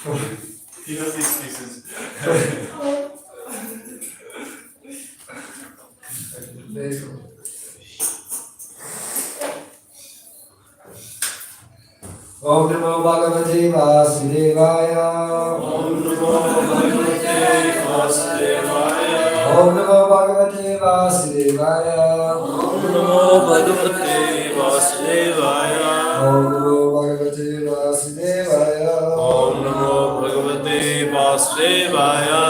He knows the excuses. Om Namo Bhagavate Vasudevaya. Om Namo Bhagavate Vasudevaya. Om Namo Bhagavate Vasudevaya. Om Namo Bhagavate Vasudevaya. Om Namo Bhagavate Vasudevaya. Om Namo Bhagavate Vasudevaya.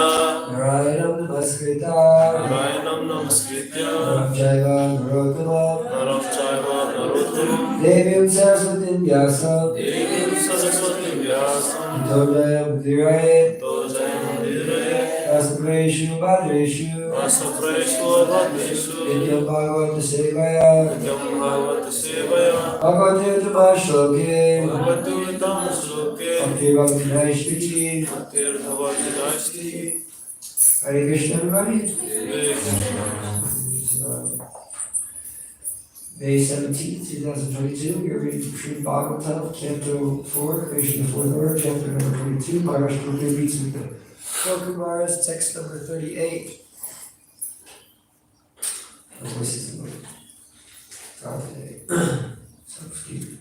Narayanam Namaskritya. Narayanam Namaskritya. Naram Chaiva Narottamam. Naram Chaiva Narottamam. Devim Saraswatim Vyasam. Devim Saraswati Vyasam. Todayam Dhirayet. Tojayam Dhirayet. Asapreshu Bhadreshu. Vasapreshu Bhadreshu. Nityam Bhagavata Sevaya. Nityam Bhagavata Sevaya. Bhagavate Uttama Shloke. Bhagavati Uttama Shloke. Bhakti Bhakti Naishti. Bhaktir Bhavati Dasti. Hare Krishna everybody. May 17th, 2022, we are reading from Srimad Bhagavatam, Canto 4, Creation of the Fourth Order, Chapter number 22, Maharaj Prabhupada reads with the Kokumaras, text number 38. My voice is a little dry today. So excuse me.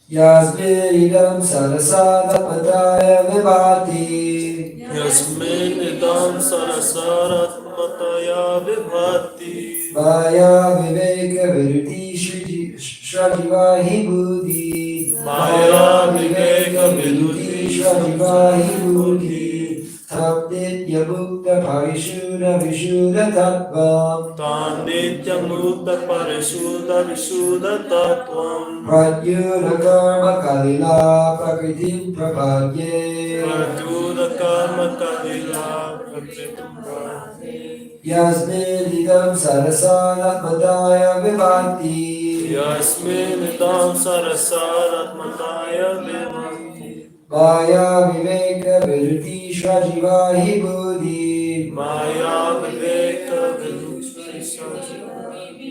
Yasmiridam sarasadapadaya vibhati. Yasmin idam sarasaratmataya vibhati. Maya viveka viruti shrajivahi buddhi. Maya viveka viruti shrajivahi buddhi. Tam nitya mukta parishuddha vishuddha tattvam. Tam nitya mukta parishuddha vishuddha tattvam. Pratyuda karma kalila prakritim prapadye. Pratyuda karma kalila prakritim prapadye. Yasmin idam sarasaratmadaya vibhati. Yasmin idam sarasaratmataya vibhati. Maya viveka viruti shrajivahi buddhi. Maya viveka viruti shrajivahi.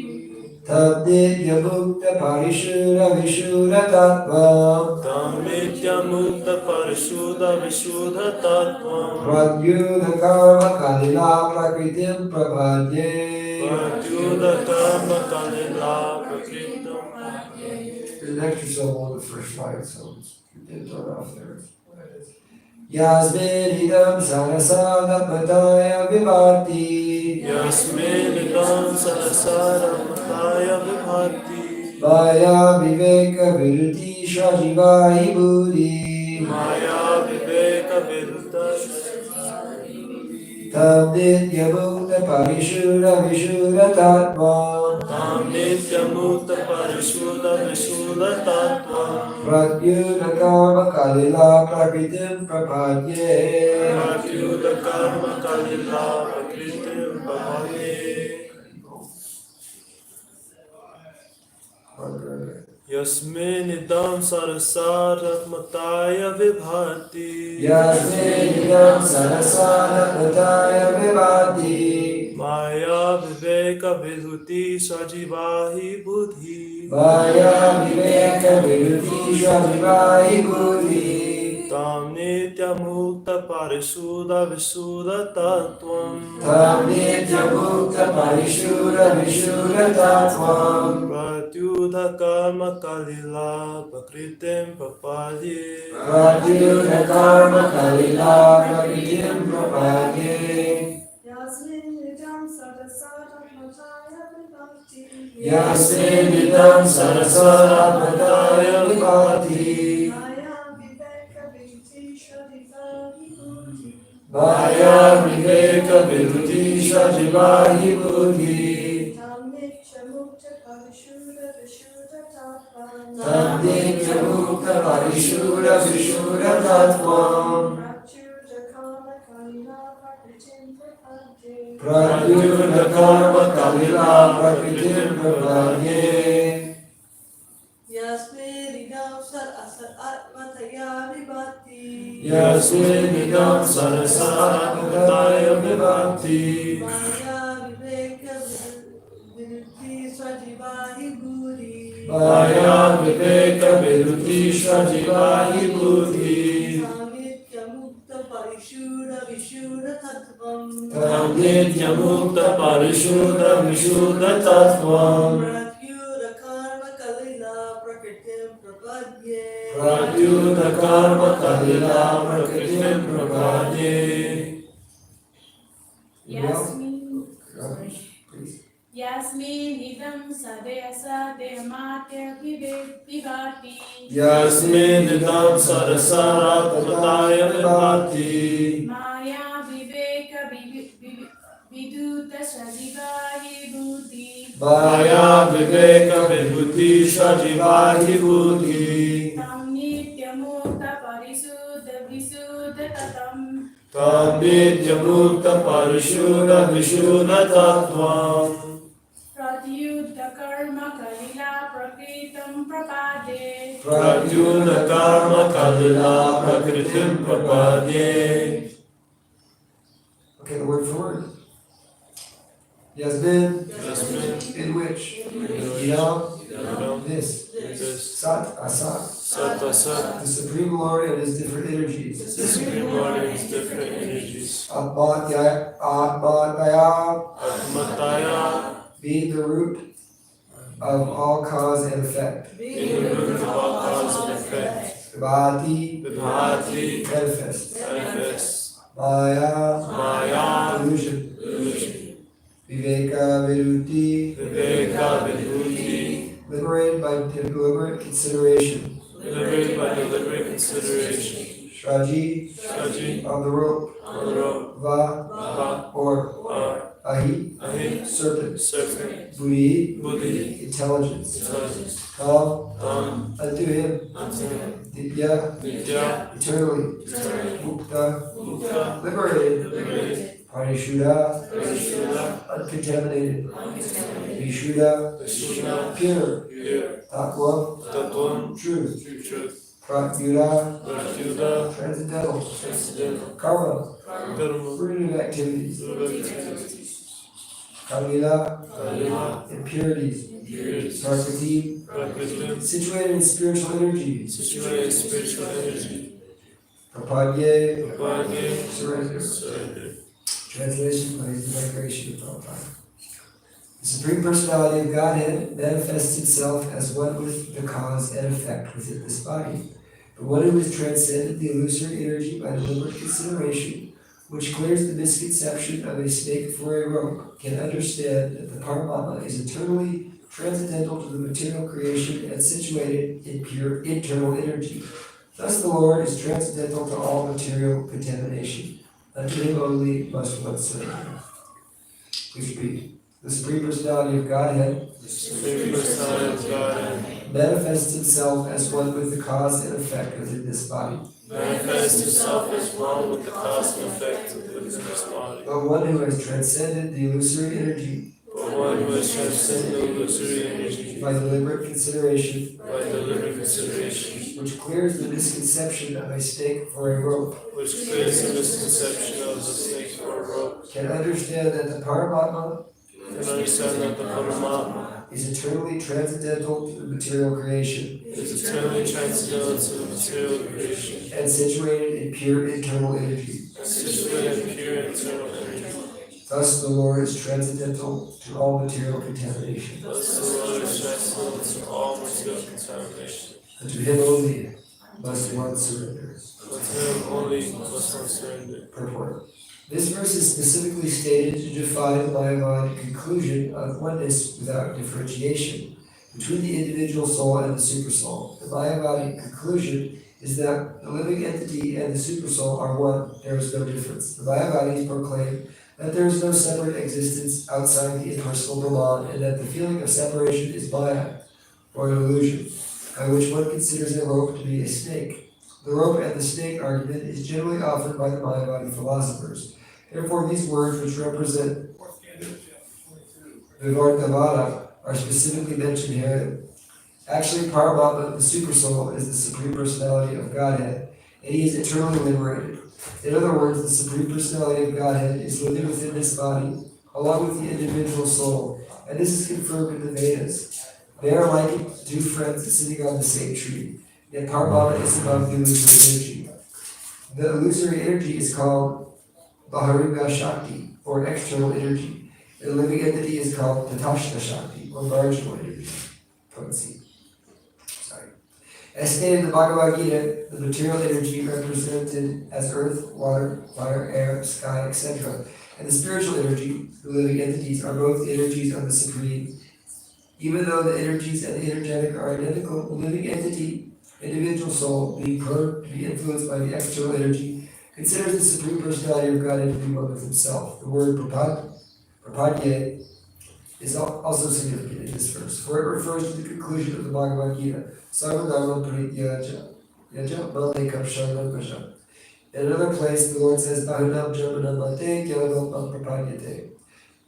Tam nitya mukta parishuddha vishuddha tattvam. Tam nitya mukta parishuddha vishuddha tattvam. Pratyuda karma kalila prakritim prapadye. Pratyuda karma kalila prakritim prapadye. There's an extra syllable in the first line, so we did start off there. Yasmin idam sarasadatmataya vibhati. Yasmin idam sarasaratmataya vibhati. Maya viveka viruti shrajivahi buddhi. Maya viveka viruta. Tam nitya mukta parishuddha vishuddha tattvam. Tam nitya mukta parishuddha vishuddha tattvam. Pratyuda karma kalila prakritim prapadye. Pratyuda karma kalila prakritim prapadye. Yasmin idam sarasaratmataya vibhati. Yasmin idam sarasadatmataya vibhati. Maya viveka viruti sajivahi buddhi. Maya viveka viruti shrajivahi buddhi. Tam nitya mukta parishuddha vishuddha tattvam. Tam nitya mukta parishuddha vishuddha tattvam. Pratyuda karma kalila prakritim prapadye. Pratyuda karma kalila prakritim prapadye. Yasmin idam sarasaratmataya vibhati. Yasmin idam sarasaratmataya vibhati. Maya viveka viruti shrajivahi buddhi. Maya viveka viruti shrajivahi buddhi. Tam nitya mukta parishuddha vishuddha tattvam. Tam nitya mukta parishuddha vishuddha tattvam. Pratyuda karma kalila prakritim prapadye. Pratyuda karma kalila prakritim prapadye. Yasmin idam sarasaratmataya vibhati. Yasmin idam sarasaratmataya vibhati. Maya viveka viruti sajivahi buddhi. Maya viveka viruti shrajivahi buddhi. Tam Parishuddha Vishuddha Tattvam Tam Nityamukta Parishuddha Vishuddha Tattvam Pratyuta Karma Kalila Prakritim Prapadye Pratyuta Karma Kalila Prakritim Prapadye. Yasmin. Please. Yasmin idam sadesa dehamatya vivati. Yasmin idam sarasara tataya vibhati. Maya viveka viduta sajivahi buddhi. Maya viveka vibhuti shajivahi buddhi. Tam nityamukta parisuddha visuddha tatam. Tam nityamukta parishuddha vishuddha tattvam Pratyuta karma kalila prakritam prapade. Pratyuta karma kalila prakritim prapadye. Okay, the word for word. Yasmin. Yasmin. In which? Yam. This. Sat, asat. Sat asat. The Supreme Lord and His different energies. The Supreme Lord and His different energies. Atmataya, Atmataya. being the root of all cause and effect. In the root of all cause and effect. Vibhati, Vibhati. manifest. Manifest. Maya, Maya. illusion. Illusion. Viveka, viruti, Viveka vibhuti. liberated by deliberate consideration. Liberated by deliberate consideration. Shraji, Shaji. on the rope. On the road. Va, Va. or Ahi, Ahi. serpent. Serpent. Buddhi, Buddhi. intelligence. Intelligence. Come, Tam. unto him. Unto him. Vidya, Vidya. eternally. Eternally. Mukta, Mukta. liberated. Liberated. Parishuddha, Parishuddha. uncontaminated. Uncontaminated. Vishuddha, Vishuddha. pure. Pure. Tattvam, Tattvam. truth. Truth. Pratyuddha, Pratyuddha. transcendental. Transcendental. Karma, Karma. fruitive activities. Activities. Kalila, Kalila. impurities. Impurities. Prakriti, Prakritim. situated in spiritual energy. Situated in spiritual energy. Prapadye, Prapadye. surrender. Surrender. Translation by the Declaration of Prabhupada. The Supreme Personality of Godhead manifests itself as one with the cause and effect within this body. The one who has transcended the illusory energy by deliberate consideration, which clears the misconception of a snake for a rope, can understand that the Paramatma is eternally transcendental to the material creation and situated in pure internal energy. Thus the Lord is transcendental to all material contamination. Unto him only must one surrender. Please repeat. The Supreme Personality of Godhead The Supreme Personality of Godhead manifests itself as one with the cause and effect within this body. manifests itself as one with the cause and effect within this body. The one who has transcended the illusory energy For one who has transcended the illusory energy by deliberate consideration, by deliberate consideration, which clears the misconception of a stake for a rope, which clears the misconception of the snake for a rope, can understand that the Paramatma can understand that the Paramatma is eternally transcendental to the material creation is eternally transcendental to the material creation and situated in pure internal energy. and situated in pure internal energy. Thus the Lord is transcendental to all material contamination. Thus the Lord is transcendental to all material contamination. Unto him only must one surrender. Unto him only must one surrender. Purport. This verse is specifically stated to defy the Mayavadi conclusion of oneness without differentiation between the individual soul and the supersoul. The Mayavadi conclusion is that the living entity and the supersoul are one. There is no difference. The Mayavadis proclaim that there is no separate existence outside the impersonal Brahman, and that the feeling of separation is Maya, or an illusion, by which one considers a rope to be a snake. The rope and the snake argument is generally offered by the Mayavadi philosophers. Therefore, these words, which represent Vivartavada, are specifically mentioned here. Actually, Paramatma, the supersoul, is the Supreme Personality of Godhead, and he is eternally liberated. In other words, the Supreme Personality of Godhead is living within this body, along with the individual soul, and this is confirmed in the Vedas. They are like two friends sitting on the same tree, yet Paramatma is above the illusory energy. The illusory energy is called Baharinga Shakti, or external energy. The living entity is called Tatashta Shakti, or marginal energy, potency. As stated in the Bhagavad Gita, the material energy represented as earth, water, fire, air, sky, etc., and the spiritual energy, the living entities, are both the energies of the Supreme. Even though the energies and the energetic are identical, the living entity, individual soul, being prone to be influenced by the external energy, considers the Supreme Personality of Godhead to be one with himself. The word prapadye is also significant in this verse, for it refers to the conclusion of the Bhagavad Gita. Sarvadharma parityaja yaja malekam sharanam vraja. In another place, the Lord says, Bahunam jamanam mate gyalavam prapadyate.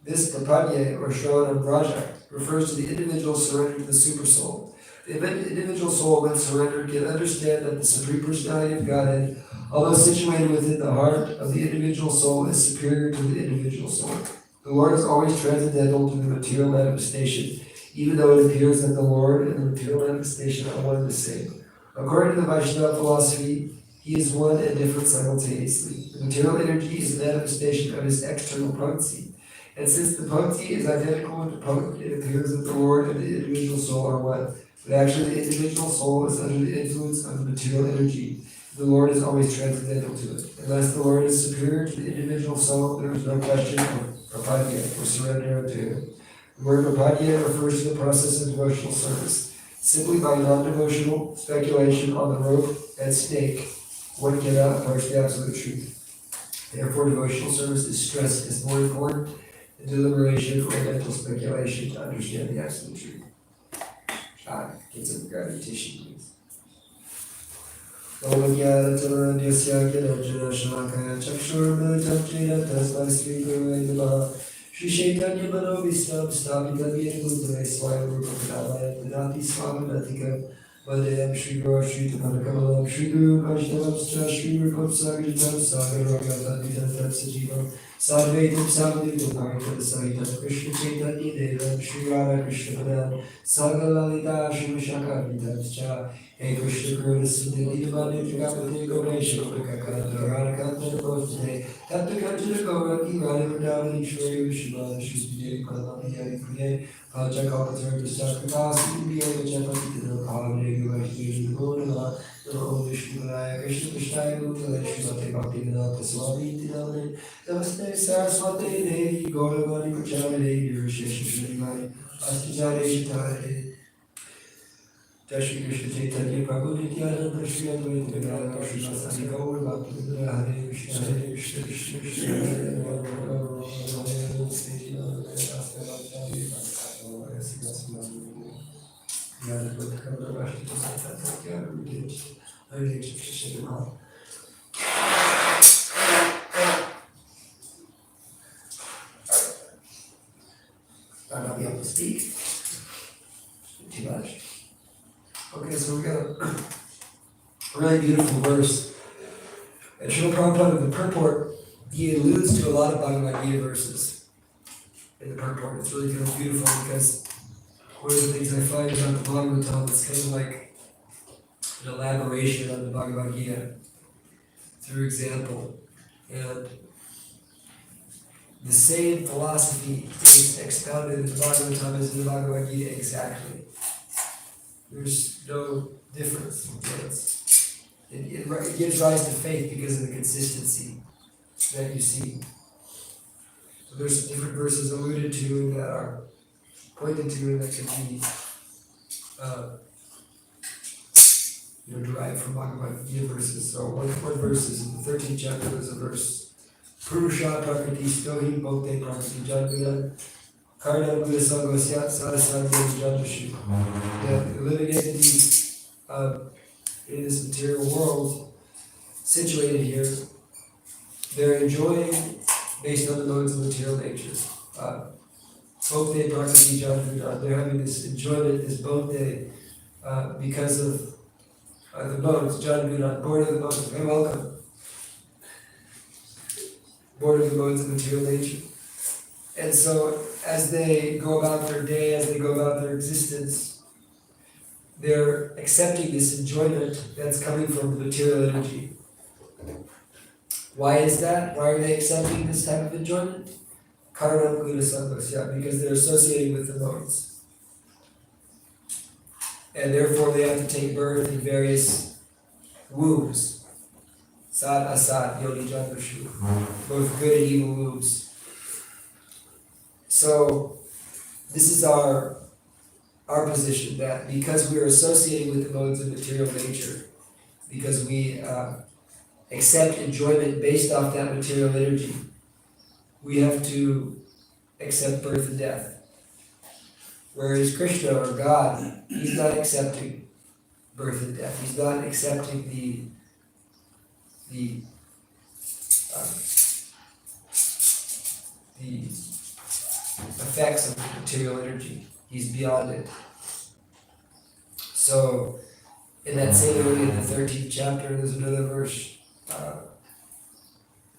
This prapadye, or shravanam vraja, refers to the individual surrender to the super soul. The individual soul, when surrendered, can understand that the Supreme Personality of Godhead, although situated within the heart of the individual soul, is superior to the individual soul. The Lord is always transcendental to the material manifestation, even though it appears that the Lord and the material manifestation are one and the same. According to the Vaishnava philosophy, he is one and different simultaneously. The material energy is a manifestation of his external potency. And since the potency is identical with the potent, it appears that the Lord and the individual soul are one. But actually, the individual soul is under the influence of the material energy. The Lord is always transcendental to it. Unless the Lord is superior to the individual soul, there is no question of prapadya, or surrender to him. The word prapadya refers to the process of devotional service. Simply by non-devotional speculation on the rope and snake, one cannot approach the absolute truth. Therefore, devotional service is stressed as more important than deliberation or mental speculation to understand the absolute truth. Get some gravitation, please. Om Gyana Yasya Gyananjana Shalakaya Chakshurmilitam Jena Tasmai Sri Guruvai Namaha Shri Chaitanya Manovistam Sthapitam Yen Bhutale Swayam Rupa Kadavaya Vidati Swamanatika Vandayam Shri Guru Shri Tapanakamalam Shri Guru Vaishnavamscha Shri Rupam Sagaritam Sagaragata Vidantam Sajivam Sadvaitam Savaditam Bhagavata Sahitam Krishna Chaitanya Devam Shri Radha Krishna Padam Sagalalita Shri Vishaka Vidantam Hey Krishna Guru Sindhi Divani Jagapati Ganesha Kakanta Radhakanta Namaste Tattva Kanchana Gauraki Radha Pradavani Shri Vishvana Shri Padmani Hari Priye Pacha Kalpatar Sakakasi Indiya Chapati Navavane Guvashti Gurava Namo Vishnu Raya Krishna Krishnaya Gurava Shrimate Bhakti Vedanta Swami Tinamane Namaste Saraswate Devi Gauravani Pracharane Yurishesha Shrimani Astijare Shitare Jai Shri Krishna Chaitanya Prabhu Nityananda Shri Advaita Gadadhar Shri Vasani Gaur Bhaktivedanta Hare Krishna Hare Krishna Krishna Krishna Hare Hare I'm not be able to speak. Too much. Okay, so we got a really beautiful verse. And Srila Prabhupada in the purport, he alludes to a lot of Bhagavad Gita verses in the purport. It's really kind of beautiful because one of the things I find about the Bhagavatam is kind of like an elaboration on the Bhagavad Gita through example. And the same philosophy is expounded in the Bhagavatam as in the Bhagavad Gita exactly. There's no difference. It gives rise to faith because of the consistency that you see. So there's some different verses alluded to that are pointed to and that can be derived from Bhagavad Gita verses. So one verse is in the 13th chapter, there's a verse, Purusha Prakriti Stohi Bhakte Prakriti Jadvira Karna Buddha Sangosya Sarasanya Jandashi. The living entity in this material world, situated here, they're enjoying based on the modes of material nature. Bhakte Prakriti Jadvira, they're having this enjoyment, this bhakte, because of the modes, Jadvira, born of the modes. Very welcome. Born of the modes of material nature. And so, as they go about their day, as they go about their existence, they're accepting this enjoyment that's coming from the material energy. Why is that? Why are they accepting this type of enjoyment? Karanam Guna Sambhasya, because they're associating with the modes. And therefore they have to take birth in various wombs. Sad, asad, yoni, janvashu. Both good and evil wombs. So, this is our position, that because we are associating with the modes of material nature, because we accept enjoyment based off that material energy, we have to accept birth and death. Whereas Krishna or God, he's not accepting birth and death. He's not accepting the effects of material energy. He's beyond it. So, in that same area, in the 13th chapter, there's another verse.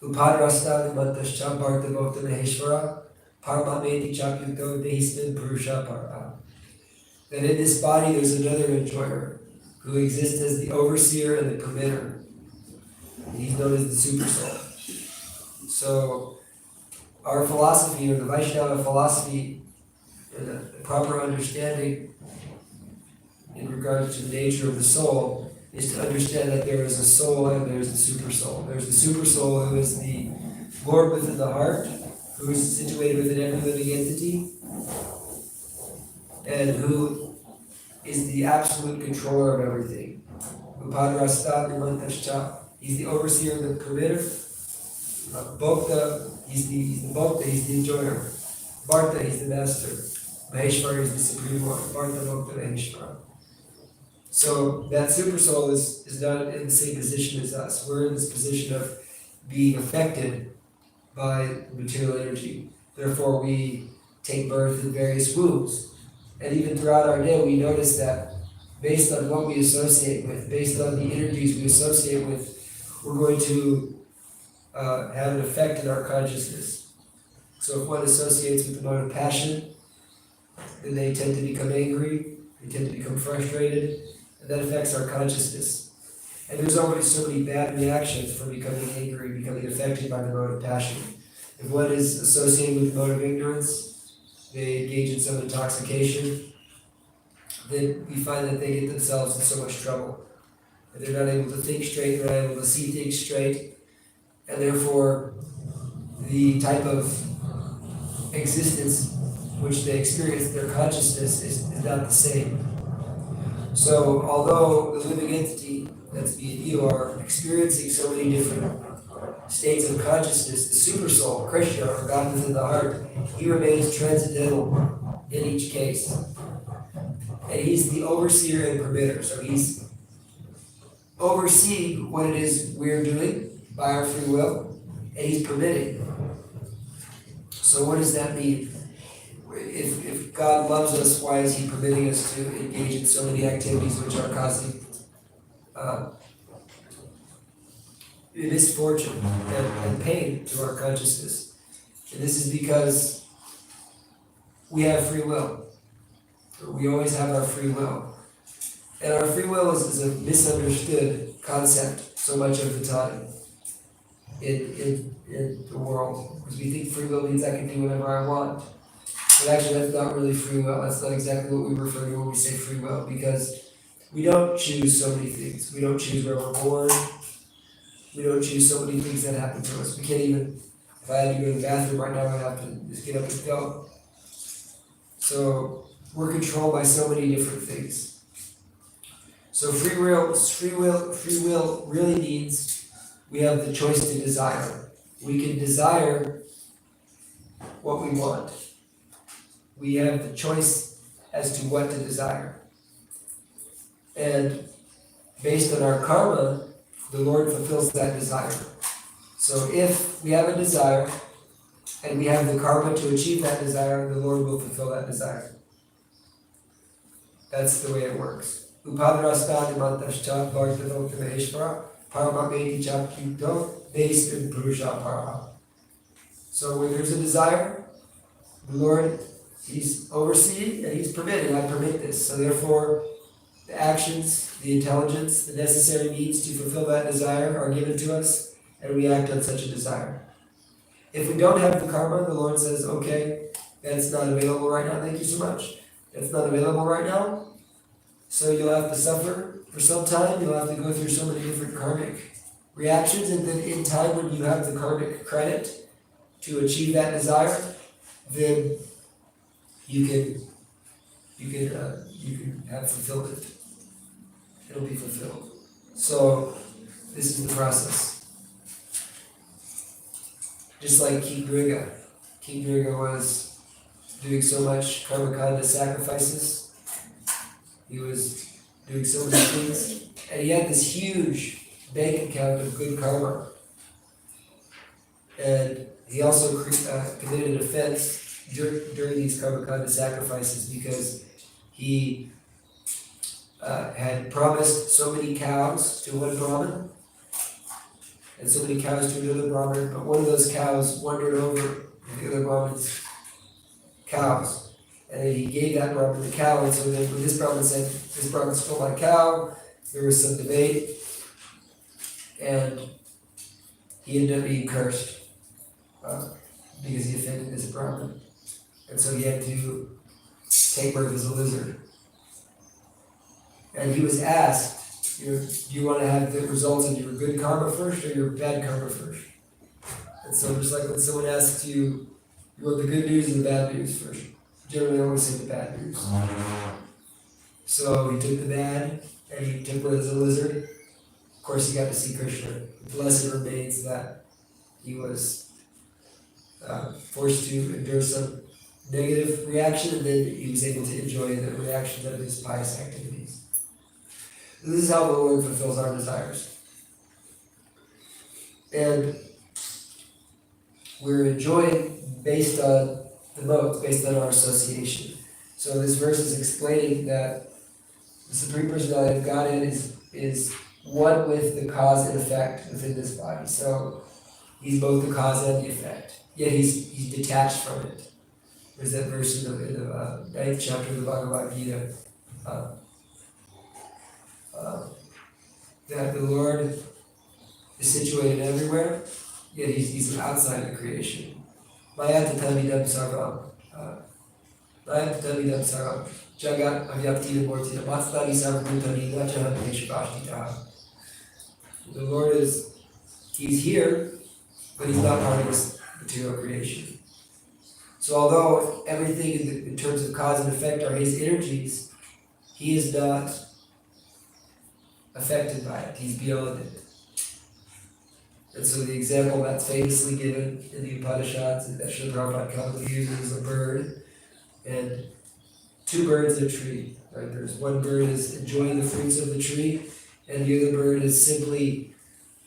Upadrasta vimantascha bhartavokta maheshvara paramameti chapyuto dehismin purusha para. That in this body there's another enjoyer who exists as the overseer and the permitter. He's known as the super soul. So, our philosophy, or the Vaishnava philosophy, and the proper understanding in regards to the nature of the soul, is to understand that there is a soul and there is the super soul. There's the super soul who is the Lord within the heart, who is situated within every living entity, and who is the absolute controller of everything. Upadrasta vimantascha. He's the overseer and the permitter. Bhokta, he's the Bhokta, he's the enjoyer. Bharta, he's the master. Maheshwara is the supreme one. Bharta Bhokta Maheshwara. So that super soul is not in the same position as us. We're in this position of being affected by material energy. Therefore we take birth in various wombs. And even throughout our day we notice that based on what we associate with, based on the energies we associate with, we're going to have an effect in our consciousness. So if one associates with the mode of passion, then they tend to become angry, they tend to become frustrated, and that affects our consciousness. And there's already so many bad reactions from becoming angry, becoming affected by the mode of passion. If one is associated with the mode of ignorance, they engage in some intoxication, then we find that they get themselves in so much trouble. And they're not able to think straight, they're not able to see things straight, and therefore the type of existence which they experience, their consciousness is not the same. So although the living entity, that's being you, are experiencing so many different states of consciousness, the super soul, Krishna, or God within the heart, he remains transcendental in each case. And he's the overseer and permitter, so he's overseeing what it is we're doing by our free will, and he's permitting. So what does that mean? If God loves us, why is he permitting us to engage in so many activities which are causing misfortune and pain to our consciousness? And this is because we have free will. We always have our free will. And our free will is a misunderstood concept so much of the time in the world. Because we think free will means I can do whatever I want. But actually that's not really free will. That's not exactly what we refer to when we say free will, because we don't choose so many things. We don't choose where we're born. We don't choose so many things that happen to us. We can't even, if I had to go to the bathroom right now, I'd have to just get up and go. So we're controlled by so many different things. So free will really means we have the choice to desire. We can desire what we want. We have the choice as to what to desire. And based on our karma, the Lord fulfills that desire. So if we have a desire, and we have the karma to achieve that desire, the Lord will fulfill that desire. That's the way it works. Upadrasta vimantascha bhartavokta maheshvara paramameti chapyuto dehismin purusha para. So when there's a desire, the Lord, he's overseeing and he's permitting. I permit this. So therefore, the actions, the intelligence, the necessary needs to fulfill that desire are given to us, and we act on such a desire. If we don't have the karma, the Lord says, okay, that's not available right now, thank you so much. That's not available right now, so you'll have to suffer for some time, you'll have to go through so many different karmic reactions, and then in time when you have the karmic credit to achieve that desire, then you can have fulfillment. It'll be fulfilled. So this is the process. Just like King Gauranga. King Gauranga was doing so much karmakanda sacrifices. He was doing so many things. And he had this huge bank account of good karma. And he also committed an offense during these karmakanda sacrifices because he had promised so many cows to one Brahmin and so many cows to another Brahmin, but one of those cows wandered over the other Brahmin's cows. And then he gave that Brahmin the cow, and so then when this Brahmin said, this Brahmin stole my cow, there was some debate, and he ended up being cursed because he offended this Brahmin. And so he had to take birth as a lizard. And he was asked, do you want to have the results of your good karma first or your bad karma first? And so just like when someone asks you, you want the good news or the bad news first? Generally I always say the bad news. So he took the bad, and he took birth as a lizard. Of course he got to see Krishna. The blessed remains that he was forced to endure some negative reaction, and then he was able to enjoy the reactions of his pious activities. This is how the Lord fulfills our desires. And we're enjoying based on the modes, based on our association. So this verse is explaining that the Supreme Personality of Godhead is one with the cause and effect within this body. So he's both the cause and the effect. Yet he's detached from it. There's that verse in the 9th chapter of the Bhagavad Gita. That the Lord is situated everywhere, yet he's outside the creation. Maya tatamidam sarvam. Maya tatamidam sarvam. Jagat avyapti murti matstani sarvabhutani nachaham heshvashtitaha. The Lord he's here, but he's not part of this material creation. So although everything in terms of cause and effect are his energies, he is not affected by it. He's beyond it. And so the example that's famously given in the Upanishads that Srila Prabhupada commonly uses is a bird and two birds in a tree. Right? There's one bird is enjoying the fruits of the tree, and the other bird is simply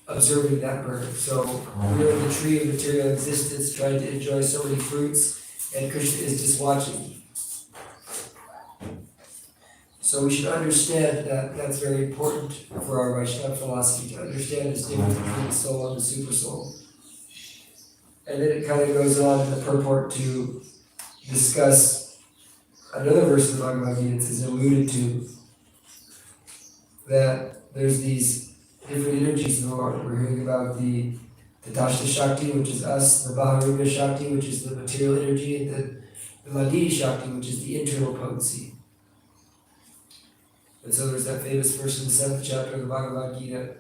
observing that bird. So we're in the tree of material existence trying to enjoy so many fruits, and Krishna is just watching. So we should understand that that's very important for our Vaishnava philosophy, to understand this difference between the soul and the super soul. And then it kind of goes on in the purport to discuss another verse of the Bhagavad Gita is alluded to, that there's these different energies in the Lord. We're hearing about the Tashta Shakti, which is us, the Baharunga Shakti, which is the material energy, and the Madhi Shakti, which is the internal potency. And so there's that famous verse in the 7th chapter of the Bhagavad Gita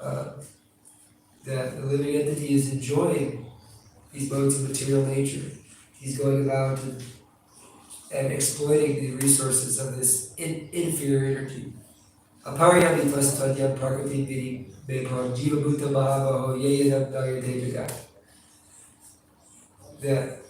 that the living entity is enjoying these modes of material nature. He's going about and exploiting the resources of this inferior energy. Aparyami tvastvadyam prakriti vidi bepram jiva bhuta mahavaho yeyadam dayate jagat. That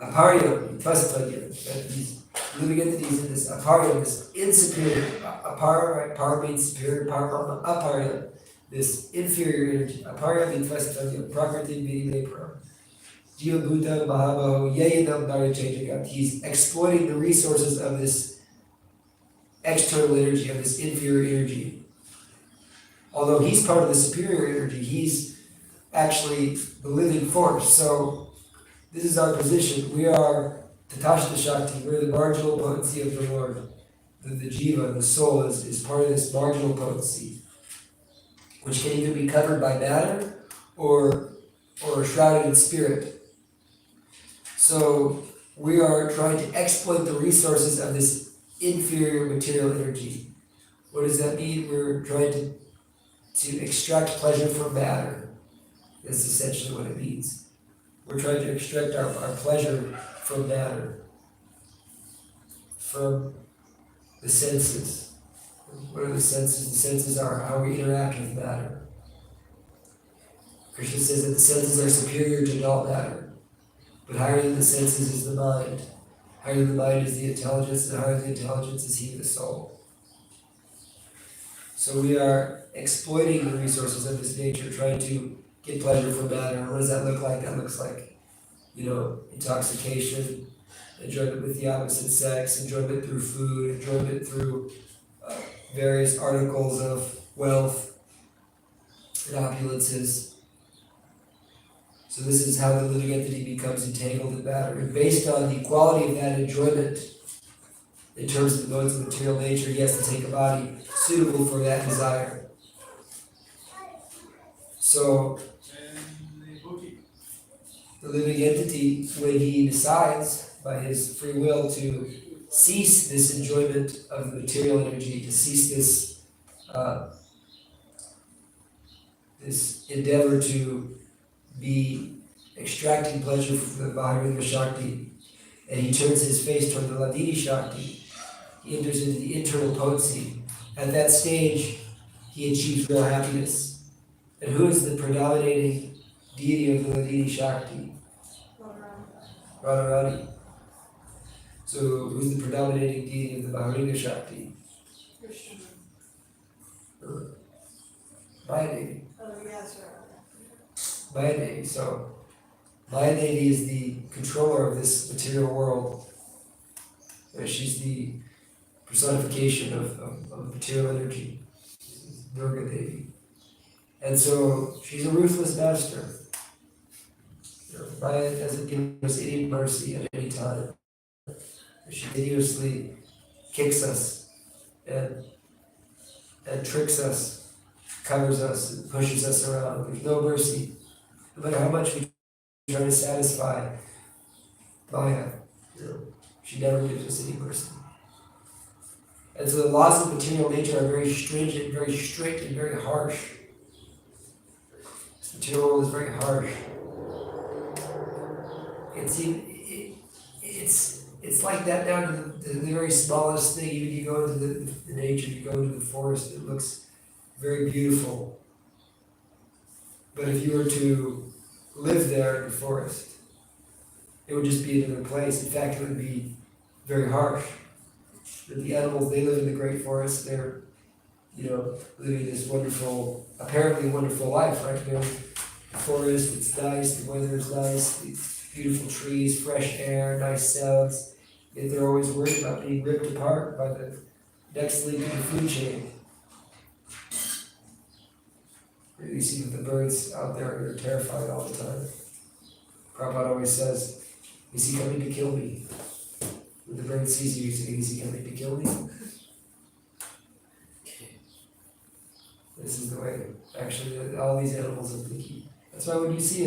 aparyami tvastvadyam, that these living entities in this aparyam, this insuperior, apar, right? Par means superior, aparyam, this inferior energy. Aparyam vitvastvadyam prakriti vidi bepram jiva bhuta mahavaho yeyadam dayate jagat. He's exploiting the resources of this external energy, of this inferior energy. Although he's part of the superior energy, he's actually the living force. So this is our position. We are Tatashta Shakti, we're the marginal potency of the Lord. The jiva, the soul, is part of this marginal potency. which can either be covered by matter or shrouded in spirit. So we are trying to exploit the resources of this inferior material energy. What does that mean? We're trying to extract pleasure from matter. That's essentially what it means. We're trying to extract our pleasure from matter, from the senses. What are the senses? The senses are how we interact with matter. Krishna says that the senses are superior to adult matter, but higher than the senses is the mind. Higher than the mind is the intelligence, and higher than the intelligence is he, the soul. So we are exploiting the resources of this nature, trying to get pleasure from matter. And what does that look like? That looks like, intoxication, enjoyment with the opposite sex, enjoyment through food, enjoyment through various articles of wealth and opulences. So this is how the living entity becomes entangled in matter. And based on the quality of that enjoyment, in terms of the modes of material nature, he has to take a body suitable for that desire. So the living entity, when he decides by his free will to cease this enjoyment of the material energy, to cease this this endeavor to be extracting pleasure from the Bhagavatam Shakti, and he turns his face toward the Ladini Shakti, he enters into the internal potency. At that stage, he achieves real happiness. And who is the predominating deity of the Ladini Shakti? Radharani. So who's the predominating deity of the Bhagavatam Shakti? Krishna. Mayadevi. Oh, yes, right. Mayadevi. So Mayadevi is the controller of this material world. She's the personification of material energy. Durga Devi. And so she's a ruthless master. Maya doesn't give us any mercy at any time. She continuously kicks us and tricks us, covers us, and pushes us around. There's no mercy. No matter how much we try to satisfy Maya, she never gives us any mercy. And so the laws of material nature are very stringent, very strict, and very harsh. This material world is very harsh. It's like that down to the very smallest thing. Even you go into the nature, you go into the forest, it looks very beautiful. But if you were to live there in the forest, it would just be another place. In fact, it would be very harsh. The animals, they live in the great forest, they're, living this wonderful, apparently wonderful life, right? They're in the forest, it's nice, the weather is nice, these beautiful trees, fresh air, nice sounds, yet they're always worried about being ripped apart by the next link in the food chain. You see the birds out there, they're terrified all the time. Prabhupada always says, is he coming to kill me? When the bird sees you, is he coming to kill me? This is the way, actually, all these animals are thinking. That's why when you see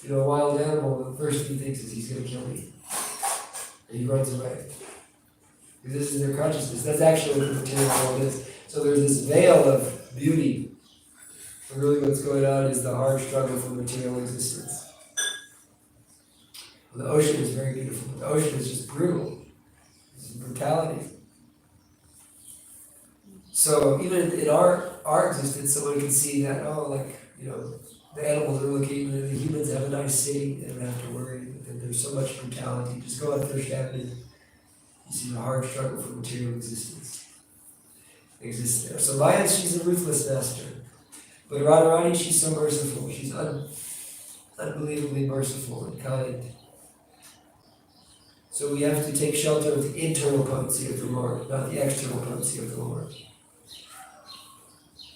a wild animal, the first thing he thinks is he's going to kill me. And he runs away. Because this is their consciousness. That's actually what the material world is. So there's this veil of beauty. But really what's going on is the hard struggle for material existence. The ocean is very beautiful, but the ocean is just brutal. It's brutality. So even in our existence, someone can see that, the animals are looking, the humans have a nice city, they don't have to worry, and there's so much brutality. Just go on First Avenue, you see the hard struggle for material existence exists there. So Maya, she's a ruthless master. But Radharani, she's so merciful. She's unbelievably merciful and kind. So we have to take shelter of the internal potency of the Lord, not the external potency of the Lord.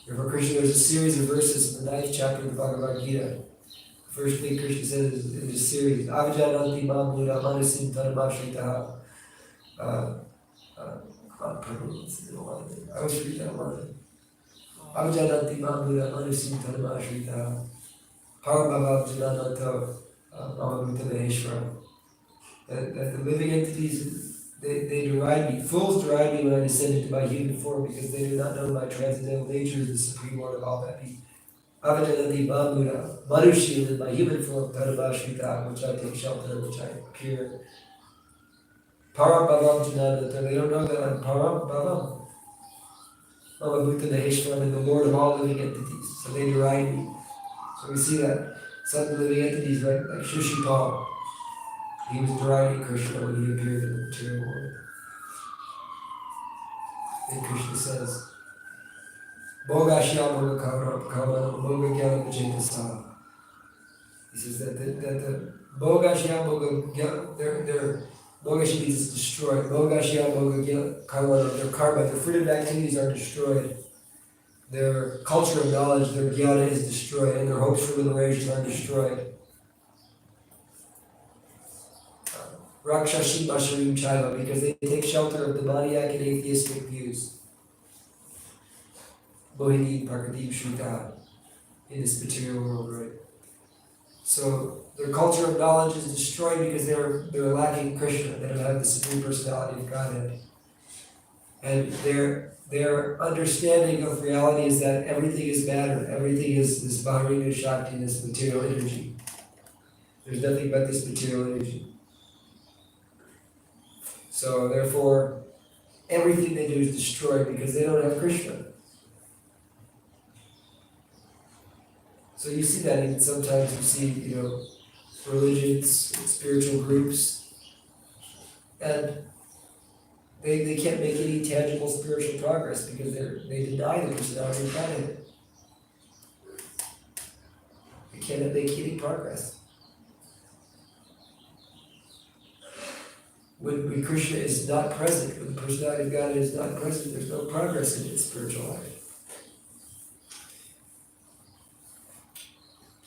Therefore, Krishna, there's a series of verses in the 9th chapter of the Bhagavad Gita. The first thing Krishna says in this series, Avajananti mam buddha manasim taramashitaha. I always read that line. Avajananti Mamuda Manusintanamashita Parabhava Jananato Mamabhutanaheshwara. That the living entities, they deride me. Fools deride me when I descend into my human form because they do not know my transcendental nature as the Supreme Lord of all that be. Avajananti Mamuda Manushil in my human form, Tanamashita, which I take shelter, which I appear. Parabhavam Jananato, they don't know that I'm Parabhavam. Mamabhutanaheshwara, and the Lord of all living entities. So they deride me. So we see that some living entities like Shishupal, he was deriding Krishna when he appeared in the material world. Then Krishna says, Bhogashya Bhoga Kama Bhoga Gyana Vijayasana. He says that the Bhogashya Bhoga, their Bhogashya is destroyed. Bhogashya Bhoga Kama, their karma, their fruitive activities are destroyed. Their culture of knowledge, their jnana is destroyed, and their hopes for liberation are destroyed. Rakshashim Asharim Chaiva, because they take shelter of demoniac and atheistic views. Mohini Prakadeep Shuddha, in this material world, right? So their culture of knowledge is destroyed because they're lacking Krishna. They don't have the Supreme Personality of Godhead. And their understanding of reality is that everything is matter, everything is this Bharinga Shakti, this material energy. There's nothing but this material energy. So therefore, everything they do is destroyed because they don't have Krishna. So you see that even sometimes you see, religions, spiritual groups, and they can't make any tangible spiritual progress because they deny the personality of Godhead. They cannot make any progress. When Krishna is not present, when the personality of God is not present, there's no progress in his spiritual life.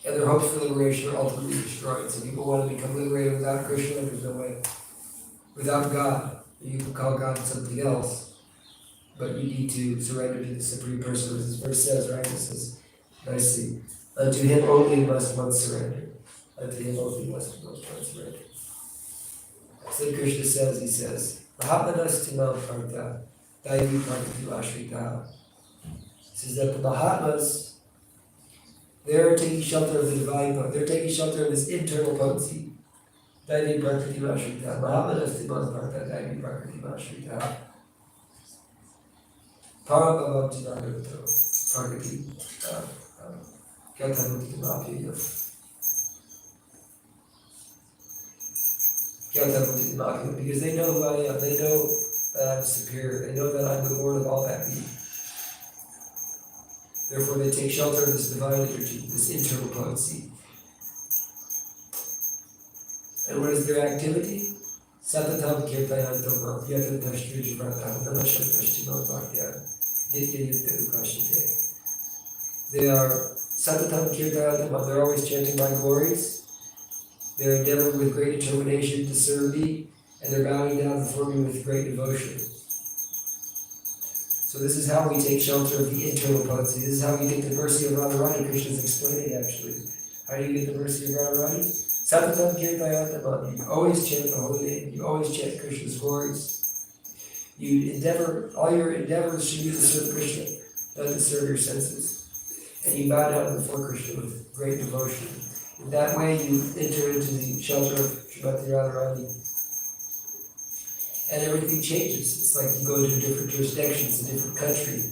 And their hopes for liberation are ultimately destroyed. So people want to become liberated without Krishna, there's no way. Without God, you can call God something else, but you need to surrender to the Supreme Person, as this verse says, right? It says nicely, unto him only must one surrender. Unto him only must one surrender. So Krishna says, he says, Mahatmanas Timam Parta, Daivi Parti Ashrita. He says that the Mahatmas, they're taking shelter of the divine potency, they're taking shelter of this internal potency. Daivi Parti Ashrita. Mahatmanas Timam Parta, Daivi Parti Ashrita. Parabhavam Janagato, Parvati, Kyatamuti Mafia. Because they know who I am, they know that I'm superior, they know that I'm the Lord of all that be. Therefore they take shelter of this divine energy, this internal potency. And what is their activity? Satatam Kirtayantam Yatan Tashtri Jivratam Namashatashtimam Bhaktya Nitya Yukta Ukashite. They are Satatam Kirtayantam, they're always chanting my glories. They're endeavoring with great determination to serve me, and they're bowing down before me with great devotion. So this is how we take shelter of the internal potency. This is how we get the mercy of Radharani. Krishna is explaining actually. How do you get the mercy of Radharani? Satatam Kirtayantam. You always chant the holy name. You always chant Krishna's glories. You endeavor, all your endeavors should be to serve Krishna, not to serve your senses. And you bow down before Krishna with great devotion. In that way, you enter into the shelter of Srimati Radharani. And everything changes. It's like you go to a different jurisdiction, it's a different country.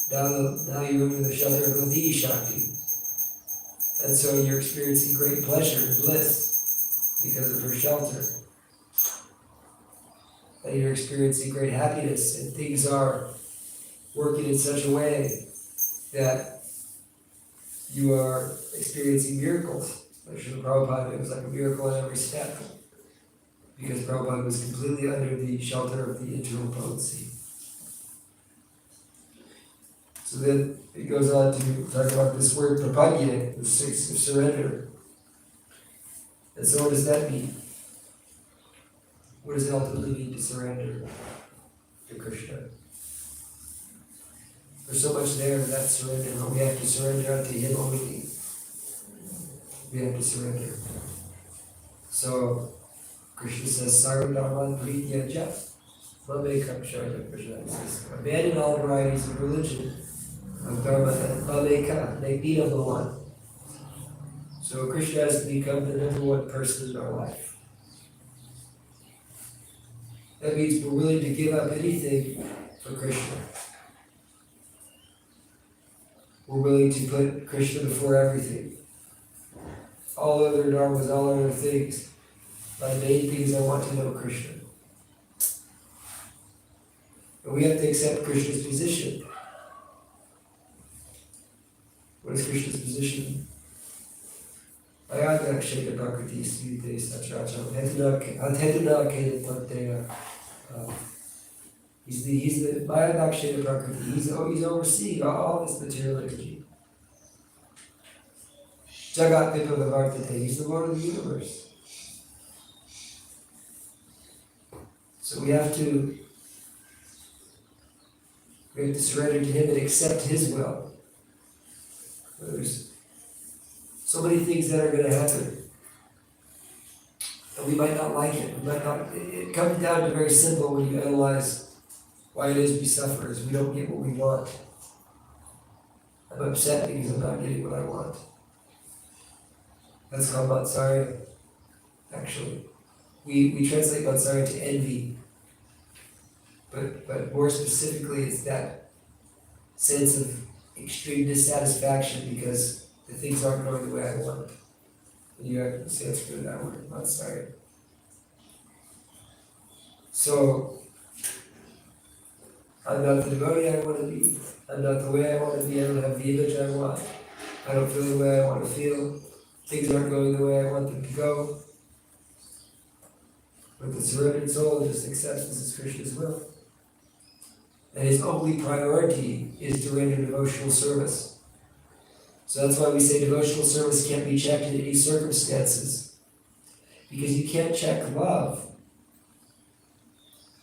Now you're under the shelter of Ladini Shakti. And so you're experiencing great pleasure and bliss because of her shelter. And you're experiencing great happiness, and things are working in such a way that you are experiencing miracles. Like Srila Prabhupada, it was like a miracle in every step, because Prabhupada was completely under the shelter of the internal potency. So then it goes on to talk about this word prapagya, the six of surrender. And so what does that mean? What does it ultimately mean to surrender to Krishna? There's so much there in that surrender, but we have to surrender unto Him only. We have to surrender. So, Krishna says, Sarvadharman Prityaja, Mamekam Sharana Krishna. He says, abandon all varieties of religion, of dharma, and Mameka, make me number one. So Krishna has to become the number one person in our life. That means we're willing to give up anything for Krishna. We're willing to put Krishna before everything. All other dharmas, all other things. My main thing is I want to know Krishna. And we have to accept Krishna's position. What is Krishna's position? Ayadaksheta prakriti smrite satracha adhetuna kena panteya. He's the Ayadaksheta prakriti. He's overseeing all this material energy. Jagat Vipavavartate. He's the Lord of the universe. So we have to surrender to Him and accept His will. There's so many things that are going to happen, and we might not like it. It comes down to very simple when you analyze why it is we suffer, is we don't get what we want. I'm upset because I'm not getting what I want. That's called Matsarya, actually. We translate Matsarya to envy. But more specifically, it's that sense of extreme dissatisfaction because the things aren't going the way I want. And you have to say that's good, that word, Matsarya. So, I'm not the devotee I want to be. I'm not the way I want to be. I don't have the image I want. I don't feel the way I want to feel. Things aren't going the way I want them to go. But the surrendered soul just accepts this as Krishna's will. And his only priority is to render devotional service. So that's why we say devotional service can't be checked in any circumstances. Because you can't check love.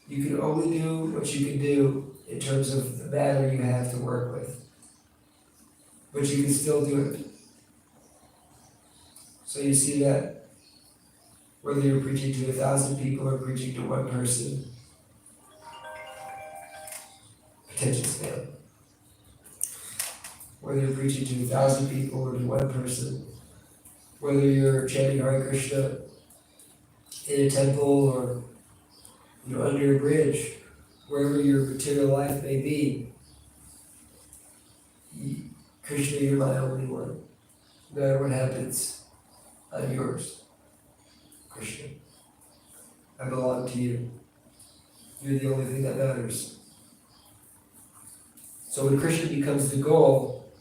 You can only do what you can do in terms of the matter you have to work with. But you can still do it. So you see that whether you're preaching to 1,000 people or preaching to one person, attention span. Whether you're preaching to 1,000 people or to one person, whether you're chanting Hare Krishna in a temple or under a bridge, wherever your material life may be, Krishna, you're my only one. No matter what happens, I'm yours. Krishna, I belong to you. You're the only thing that matters. So when Krishna becomes the goal,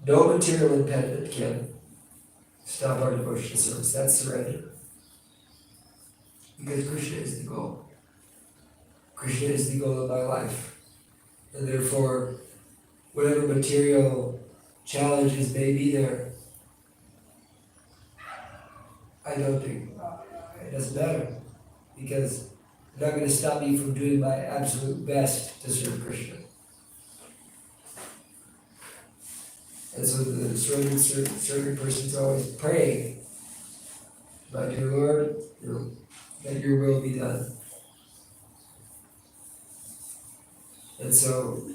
no material impediment can stop our devotional service. That's surrender. Because Krishna is the goal. Krishna is the goal of my life. And therefore, whatever material challenges may be there, I don't think it doesn't matter. Because they're not going to stop me from doing my absolute best to serve Krishna. And so the surrendered person's always praying, my dear Lord, that your will be done. And so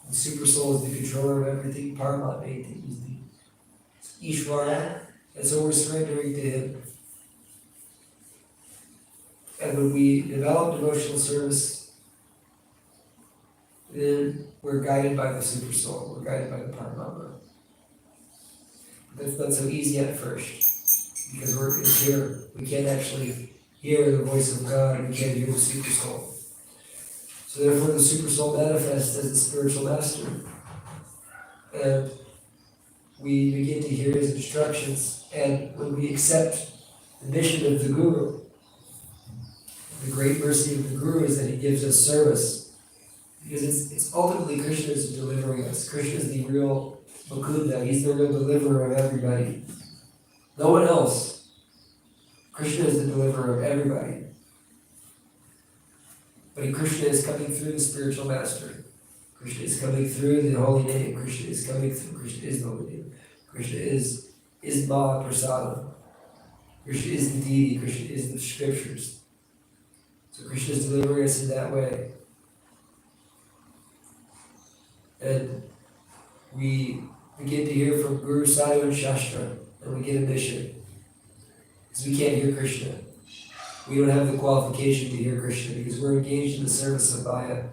the super soul is the controller of everything, Paramatma, is the Ishvara, and so we're surrendering to him. And when we develop devotional service, then we're guided by the super soul, we're guided by the Paramatma. That's not so easy at first, because we're in here. We can't actually hear the voice of God, and we can't hear the super soul. So therefore the super soul manifests as the spiritual master. And we begin to hear his instructions, and when we accept the mission of the Guru, the great mercy of the Guru is that he gives us service. Because it's ultimately Krishna is delivering us. Krishna is the real Mukunda, he's the real deliverer of everybody. No one else. Krishna is the deliverer of everybody. But Krishna is coming through the spiritual master. Krishna is coming through the holy name. Krishna is coming through. Krishna is the holy name. Krishna is Mahaprasada. Krishna is the deity. Krishna is the scriptures. So Krishna is delivering us in that way. And we begin to hear from Guru, Sadhu, and Shastra, and we get a mission. Because we can't hear Krishna. We don't have the qualification to hear Krishna because we're engaged in the service of Maya.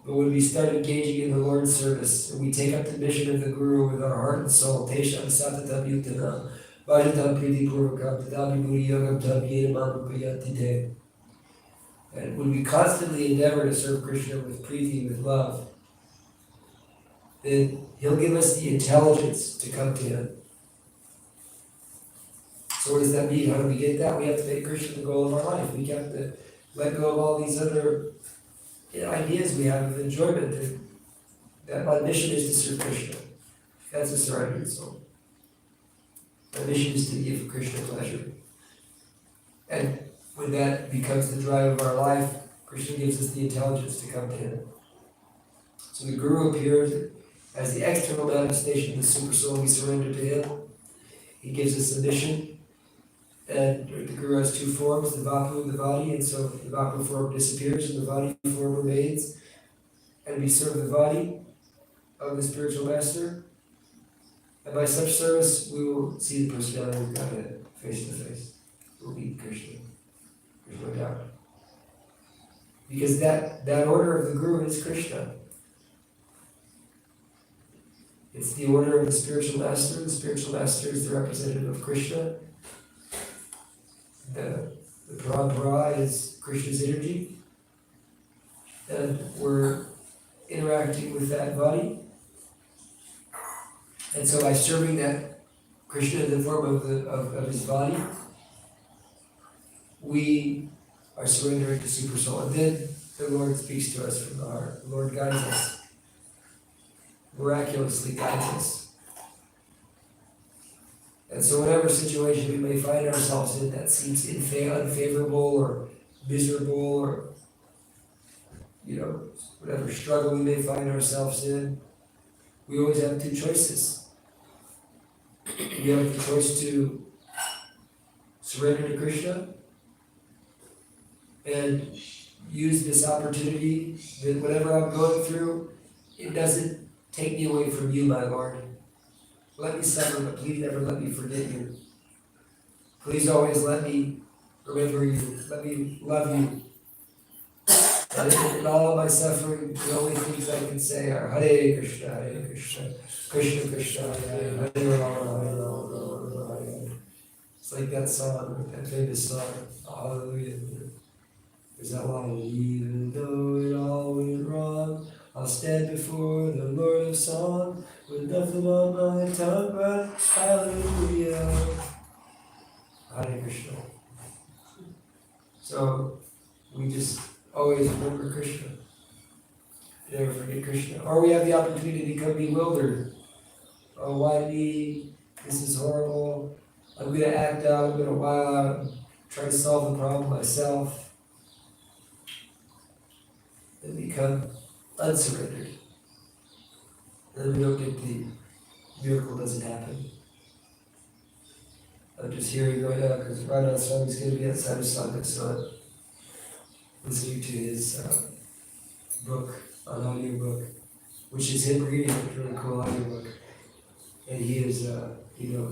But when we start engaging in the Lord's service, and we take up the mission of the Guru with our heart and soul, Tesham Satatam Yutana, Vajatam Priti Purvakam, Tadami Muri Yogam Tam Yedamam Upayatite. And when we constantly endeavor to serve Krishna with Priti, with love, then He'll give us the intelligence to come to Him. So what does that mean? How do we get that? We have to make Krishna the goal of our life. We have to let go of all these other ideas we have of enjoyment. And that my mission is to serve Krishna. That's a surrendered soul. My mission is to give Krishna pleasure. And when that becomes the drive of our life, Krishna gives us the intelligence to come to Him. So the Guru appears as the external manifestation of the Super Soul. We surrender to Him. He gives us a mission. And the Guru has two forms, the Vapu and the Vadi, and so the Vapu form disappears and the Vadi form remains. And we serve the Vadi of the spiritual master. And by such service, we will see the personality of Godhead face to face. We'll meet Krishna. There's no doubt. Because that order of the Guru is Krishna. It's the order of the spiritual master. The spiritual master is the representative of Krishna. The parampara is Krishna's energy, and we're interacting with that body. And so by serving that Krishna in the form of his body, we are surrendering to Super Soul. And then the Lord speaks to us from the heart. The Lord guides us, miraculously guides us. And so whatever situation we may find ourselves in that seems unfavorable or miserable or, whatever struggle we may find ourselves in, we always have two choices. We have the choice to surrender to Krishna and use this opportunity that whatever I'm going through, it doesn't take me away from you, my Lord. Let me suffer, but please never let me forget you. Please always let me remember you. Let me love you. And in all of my suffering, the only things I can say are Hare Krishna, Krishna Krishna, Hare Rama, Hare Rama, Hare Rama. It's like that song, that famous song, Hallelujah. There's that line, even though it all went wrong, I'll stand before the Lord of Song with nothing on my tongue but Hallelujah. Hare Krishna. So we just always remember Krishna. Never forget Krishna. Or we have the opportunity to become bewildered. Oh, why me? This is horrible. I'm going to act out. I'm going to while out. Try to solve the problem myself. And become unsurrendered. Then we don't get the miracle doesn't happen. I'm just hearing right now because right now Swami's going to be at Sadhusanga, so I'm listening to his book, an audio book, which is him reading a really cool audio book. And he is, there's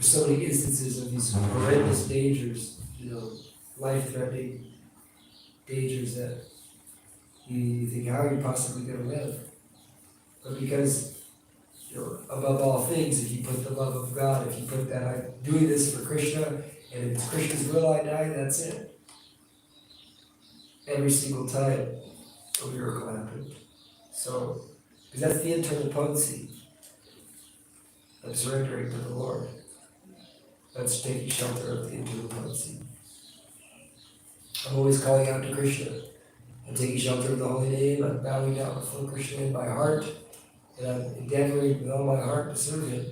so many instances of these horrendous dangers, life-threatening dangers that you think, how are you possibly going to live? But because, above all things, if you put the love of God, if you put that, I'm doing this for Krishna, and if it's Krishna's will I die, that's it. Every single time a miracle happened. So, because that's the internal potency of surrendering to the Lord. That's taking shelter of the internal potency. I'm always calling out to Krishna. I'm taking shelter of the holy name. I'm bowing down before Krishna in my heart. And I'm endeavoring with all my heart to serve Him.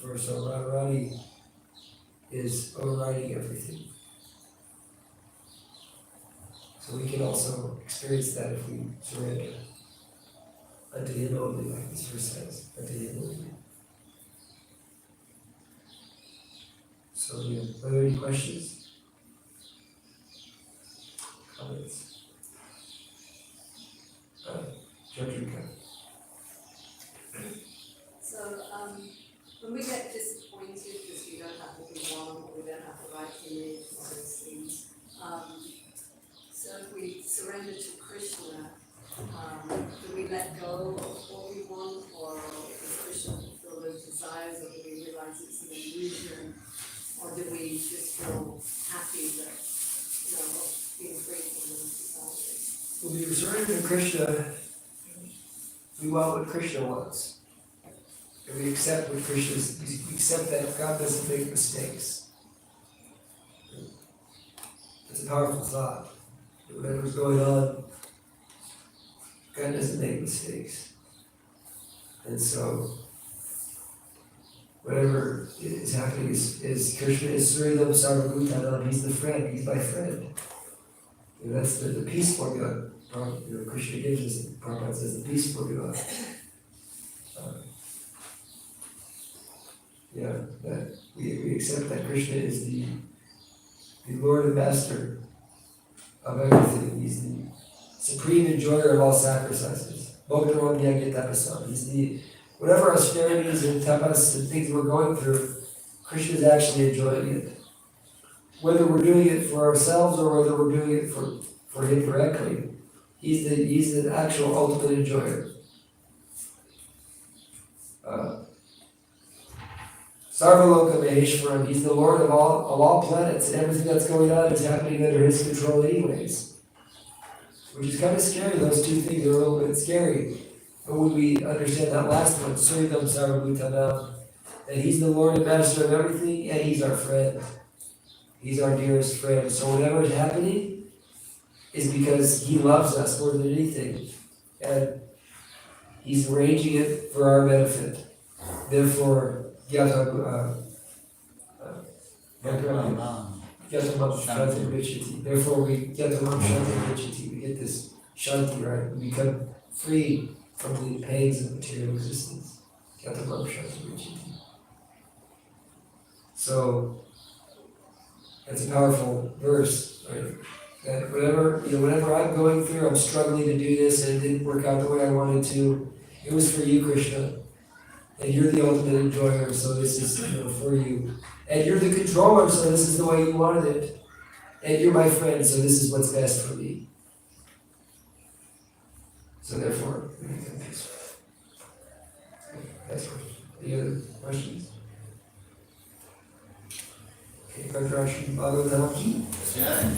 For so Radharani is overriding everything. So we can also experience that if we surrender. Unto him only, like this verse says, unto him only. So, yeah, are there any questions? Comments? Judgment. So, when we get disappointed because we don't have what we want, or we don't have the right image, or those things, so if we surrender to Krishna, do we let go of what we want, or does Krishna fulfill those desires, or do we realize it's an illusion, or do we just feel happy that, being free from those desires? When we surrender to Krishna, we want what Krishna wants. And we accept what Krishna's, we accept that God doesn't make mistakes. It's a powerful thought. Whatever's going on, God doesn't make mistakes. And so, whatever is happening is Krishna is Sridham Sarvabhutanam, he's the friend, he's my friend. That's the peace formula. Krishna gives us, Prabhupada says the peace formula. That we accept that Krishna is the Lord and Master of everything. He's the supreme enjoyer of all sacrifices. Bhagavam Yajna Tapasam. He's the, whatever austerities and tapas and things we're going through, Krishna is actually enjoying it. Whether we're doing it for ourselves or whether we're doing it for him directly, he's the actual ultimate enjoyer. Sarvaloka Maheshwaram, he's the Lord of all planets, and everything that's going on is happening under his control anyways. Which is kind of scary, those two things are a little bit scary. But when we understand that last one, Suridam Sarvabhutanam, that he's the Lord and Master of everything, and he's our friend. He's our dearest friend. So whatever is happening is because he loves us more than anything. And he's arranging it for our benefit. Therefore, Therefore, we get this shanti, right? We become free from the pains of material existence. So, that's a powerful verse, right? That whatever I'm going through, I'm struggling to do this and it didn't work out the way I wanted to. It was for you, Krishna. And you're the ultimate enjoyer, so this is for you. And you're the controller, so this is the way you wanted it. And you're my friend, so this is what's best for me. So therefore, we become peaceful. That's any other questions? Okay, Bhagavatam. Yeah.